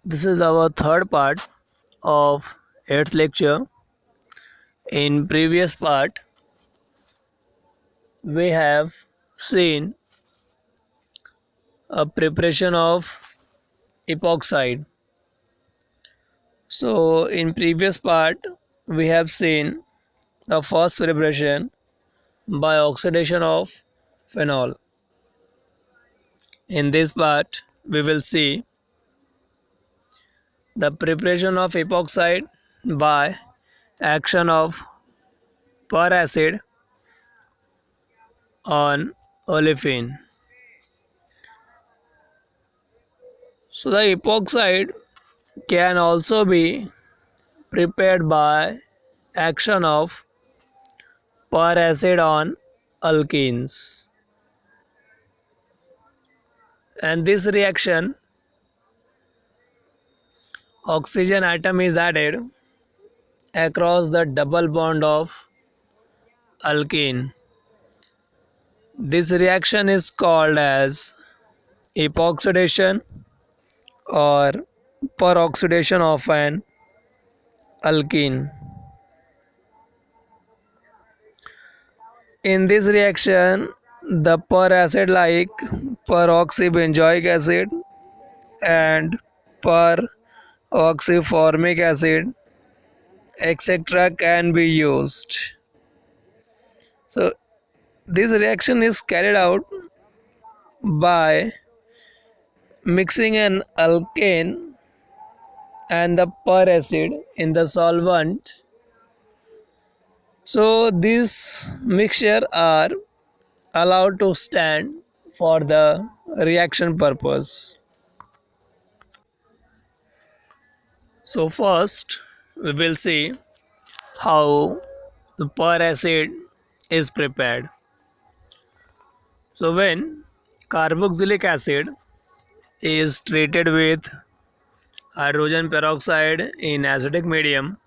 This is our third part of 8th lecture. In previous part, we have seen a preparation of epoxide. So in previous part, we have seen the first preparation by oxidation of phenol. In this part, we will see the preparation of epoxide by action of peracid on olefin. So the epoxide can also be prepared by action of peracid on alkenes, and this reaction oxygen atom is added across the double bond of alkene. This reaction is called as epoxidation or peroxidation of an alkene. In this reaction, the peracid like peroxybenzoic acid and peroxyformic acid etc. can be used. So this reaction is carried out by mixing an alkane and the peracid in the solvent. So these mixture are allowed to stand for the reaction purpose. So first we will see how the peracid is prepared. So when carboxylic acid is treated with hydrogen peroxide in acidic medium,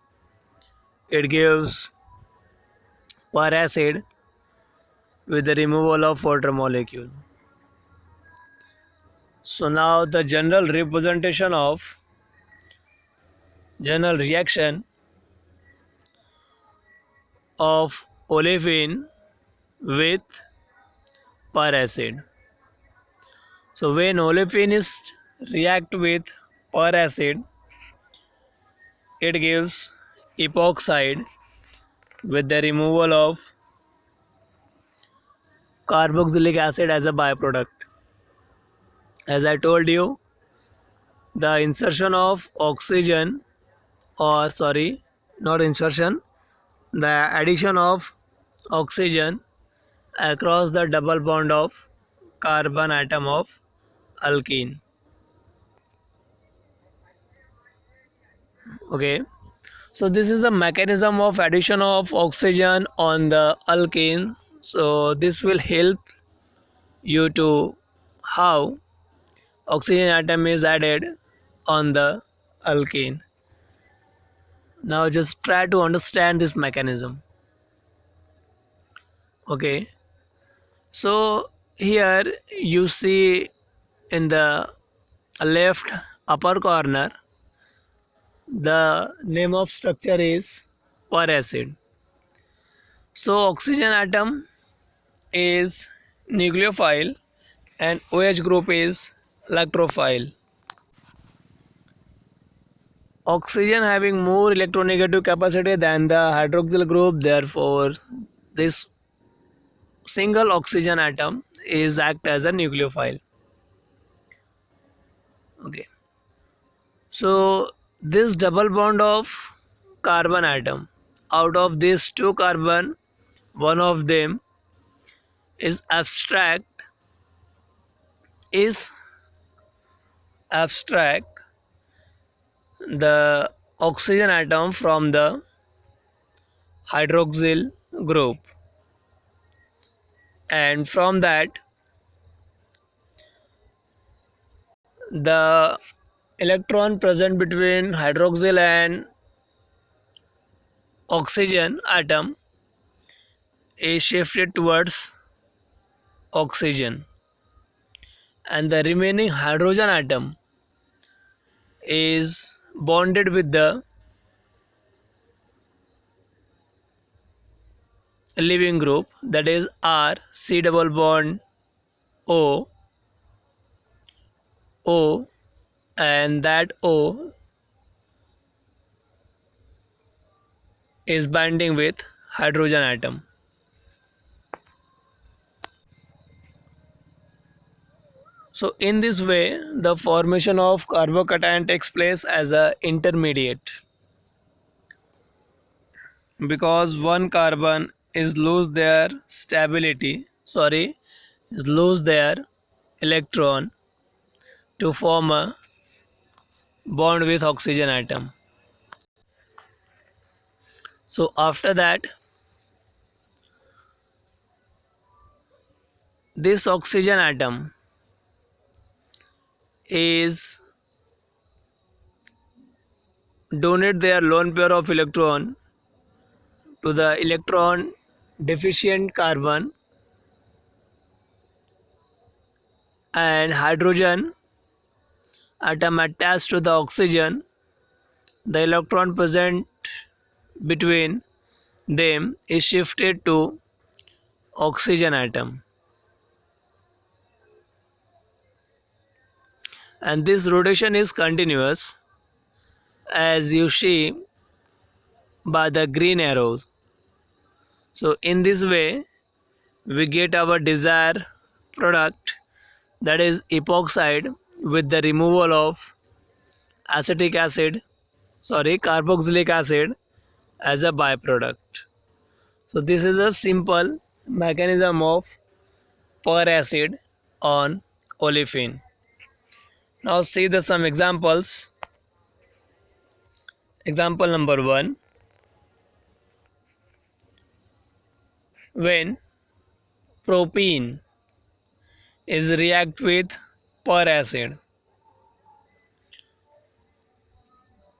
it gives peracid with the removal of water molecule. So now the general reaction of olefin with peracid. So when olefin is react with peracid, it gives epoxide with the removal of carboxylic acid as a byproduct. As I told you, the insertion of oxygen, or sorry, not insertion, the addition of oxygen across the double bond of carbon atom of alkene. Okay, so this is the mechanism of addition of oxygen on the alkene. So this will help you to how oxygen atom is added on the alkene. Now just try to understand this mechanism. Okay, so here you see in the left upper corner the name of structure is peracid. So oxygen atom is nucleophile and OH group is electrophile. Oxygen having more electronegative capacity than the hydroxyl group, therefore this single oxygen atom is act as a nucleophile. Okay, so this double bond of carbon atom, out of these two carbon, one of them is abstract the oxygen atom from the hydroxyl group, and from that the electron present between hydroxyl and oxygen atom is shifted towards oxygen, and the remaining hydrogen atom is bonded with the living group, that is R C double bond O O, and that O is binding with hydrogen atom. So in this way the formation of carbocation takes place as a intermediate, because one carbon is lose their stability, is lose their electron to form a bond with oxygen atom. So after that, this oxygen atom is donate their lone pair of electron to the electron deficient carbon, and hydrogen atom attached to the oxygen. The electron present between them is shifted to oxygen atom, and this rotation is continuous, as you see by the green arrows. So in this way we get our desired product, that is epoxide, with the removal of acetic acid, carboxylic acid as a byproduct. So this is a simple mechanism of per acid on olefin. Now see the some examples. Example number 1, when propene is react with per acid.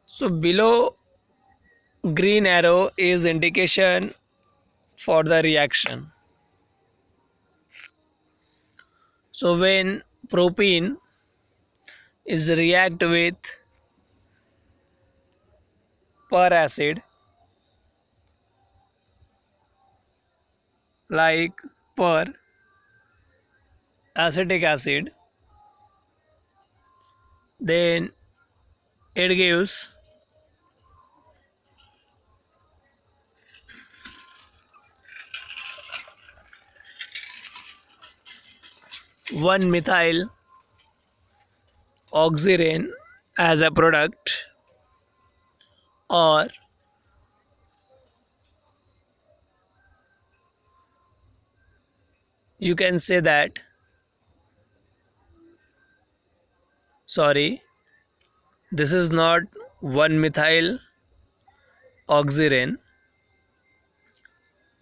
So below green arrow is indication for the reaction. So when propene is react with per acid, like per acetic acid, then it gives 1-methyl oxirane as a product, or you can say that, this is not 1-methyl oxirane,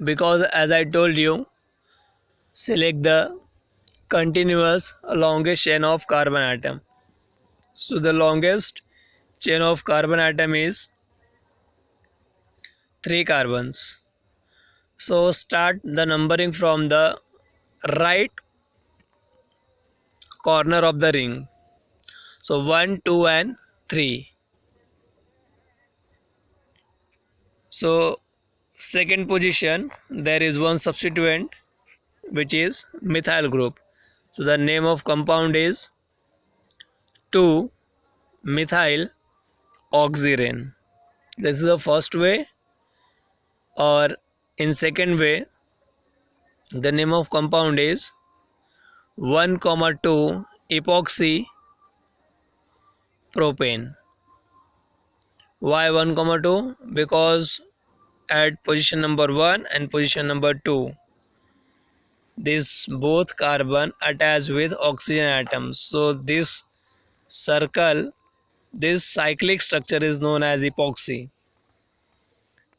because as I told you, select the continuous longest chain of carbon atom. So the longest chain of carbon atom is 3 carbons. So start the numbering from the right corner of the ring. So 1, 2 and 3. So second position there is one substituent, which is methyl group. So the name of compound is 2-methyl oxirane. This is the first way, or in second way the name of compound is 1,2 epoxy propane. Why 1,2? Because at position number 1 and position number 2, this both carbon attach with oxygen atoms. So this circle, this cyclic structure is known as epoxy.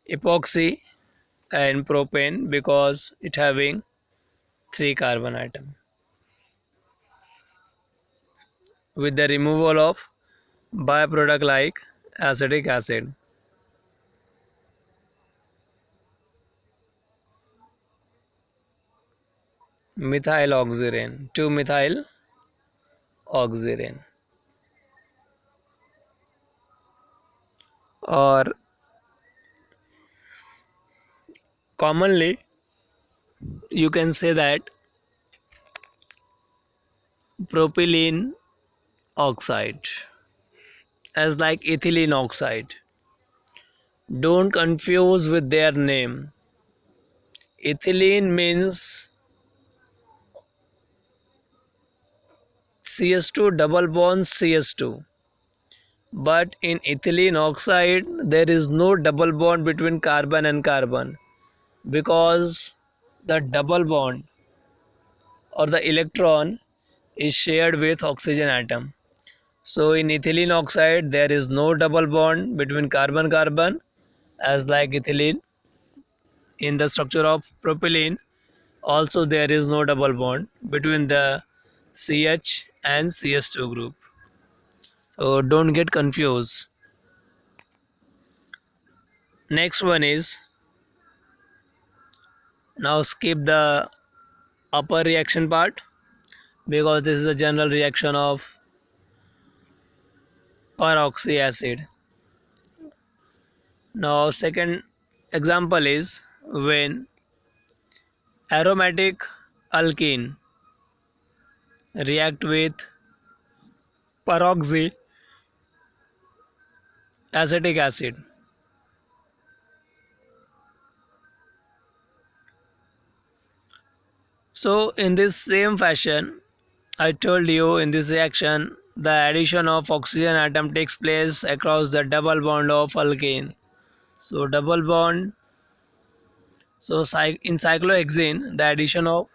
Epoxy and propane, because it having 3 carbon atom. With the removal of byproduct like acetic acid. Methyl oxirane, 2-methyl oxirane. or commonly you can say that propylene oxide as like ethylene oxide. Don't confuse with their name. Ethylene means CS2 double bond CS2, but in ethylene oxide there is no double bond between carbon and carbon, because the double bond or the electron is shared with oxygen atom. So in ethylene oxide there is no double bond between carbon carbon as like ethylene. In the structure of propylene also there is no double bond between the CH and CS2 group. So don't get confused. Next one is, now skip the upper reaction part because this is a general reaction of peroxy acid. Now second example is when aromatic alkene react with peroxy acetic acid. So in this same fashion, I told you in this reaction the addition of oxygen atom takes place across the double bond of alkane. So double bond. So in cyclohexene, the addition of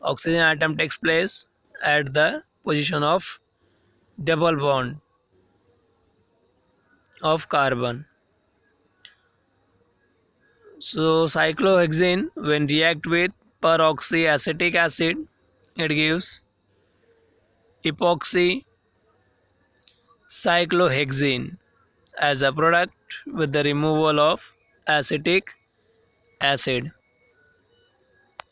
oxygen atom takes place at the position of double bond of carbon. So cyclohexene when react with peroxyacetic acid, it gives epoxy cyclohexene as a product with the removal of acetic acid.